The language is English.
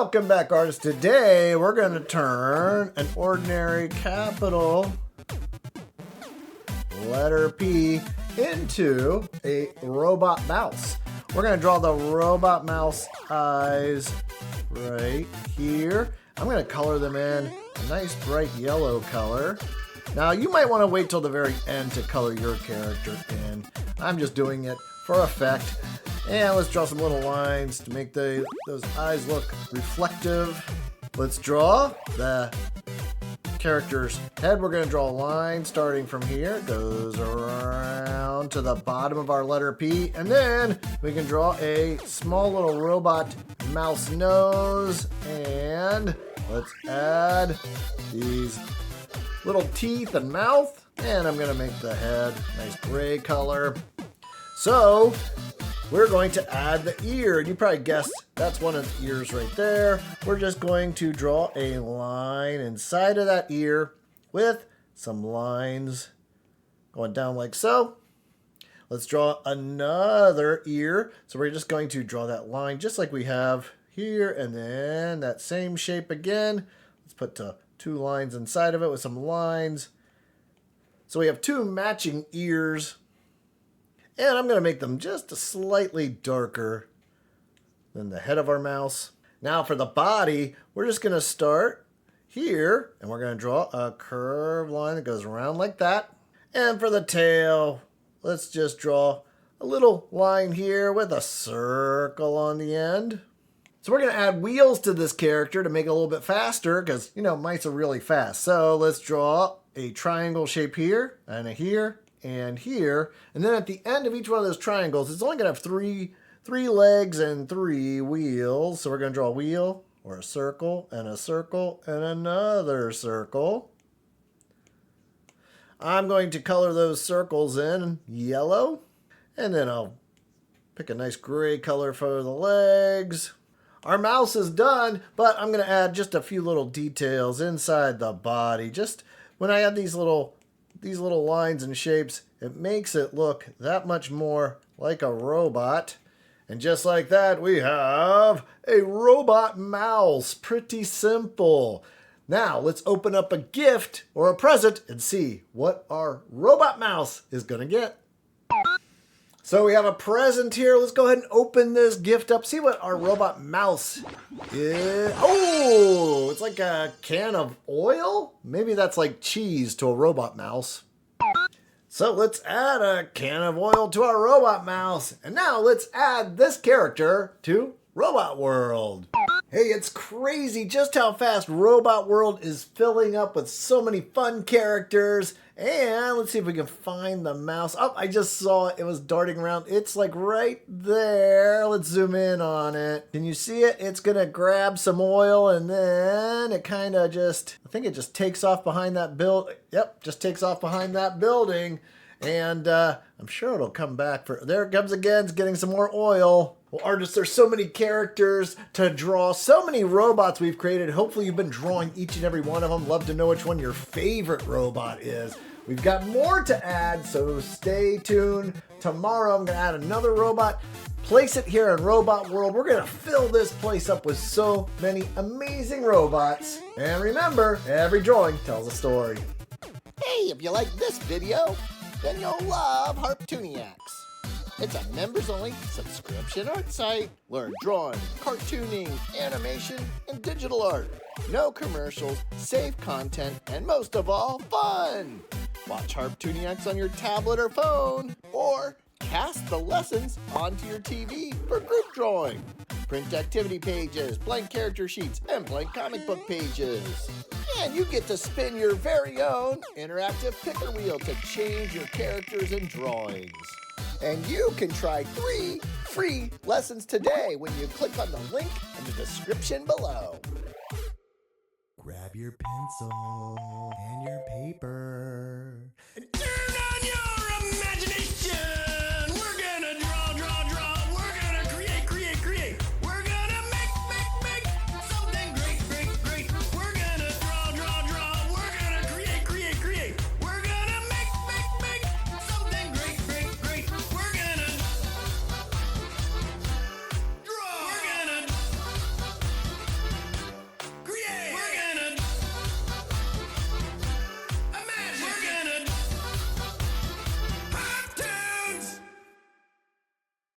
Welcome back, artists. Today we're going to turn an ordinary capital letter P into a robot mouse. We're going to draw the robot mouse eyes right here. I'm going to color them in a nice bright yellow color. Now you might want to wait till the very end to color your character in. I'm just doing it for effect. And let's draw some little lines to make those eyes look reflective. Let's draw the character's head. We're going to draw a line starting from here. It goes around to the bottom of our letter P. And then we can draw a small little robot mouse nose. And let's add these little teeth and mouth. And I'm going to make the head nice gray color. So we're going to add the ear. You probably guessed that's one of the ears right there. We're just going to draw a line inside of that ear with some lines going down like so. Let's draw another ear. So we're just going to draw that line just like we have here, and then that same shape again. Let's put two lines inside of it with some lines. So we have two matching ears. And I'm going to make them just slightly darker than the head of our mouse. Now for the body, we're just going to start here, and we're going to draw a curved line that goes around like that. And for the tail, let's just draw a little line here with a circle on the end. So we're going to add wheels to this character to make it a little bit faster because, you know, mice are really fast. So let's draw a triangle shape here and a here and here, and then at the end of each one of those triangles, it's only going to have three legs and 3 wheels. So we're going to draw a wheel or a circle and another circle. I'm going to color those circles in yellow, and then I'll pick a nice gray color for the legs. Our mouse is done, but I'm going to add just a few little details inside the body. Just when I add these little lines and shapes, it makes it look that much more like a robot. And just like that, we have a robot mouse. Pretty simple. Now, let's open up a gift or a present and see what our robot mouse is going to get. So we have a present here. Let's go ahead and open this gift up. See what our robot mouse is. Oh, it's like a can of oil. Maybe that's like cheese to a robot mouse. So let's add a can of oil to our robot mouse. And now let's add this character to Robot World. Hey, it's crazy just how fast Robot World is filling up with so many fun characters. And let's see if we can find the mouse. Oh, I just saw it. It was darting around. It's like right there. Let's zoom in on it. Can you see it? It's going to grab some oil, and then it kind of just, I think it just takes off behind that building. Yep, just takes off behind that building. And I'm sure it'll come back for, there it comes again. It's getting some more oil. Well, artists, there's so many characters to draw, so many robots we've created. Hopefully you've been drawing each and every one of them. Love to know which one your favorite robot is. We've got more to add, so stay tuned. Tomorrow I'm going to add another robot, place it here in Robot World. We're going to fill this place up with so many amazing robots. And remember, every drawing tells a story. Hey, if you like this video, then you'll love Harptooniacs. It's a members-only subscription art site. Learn drawing, cartooning, animation, and digital art. No commercials, safe content, and most of all, fun! Watch Harptooniacs on your tablet or phone, or cast the lessons onto your TV for group drawing. Print activity pages, blank character sheets, and blank comic book pages. And you get to spin your very own interactive picker wheel to change your characters and drawings. And you can try 3 free lessons today when you click on the link in the description below. Grab your pencil and your paper.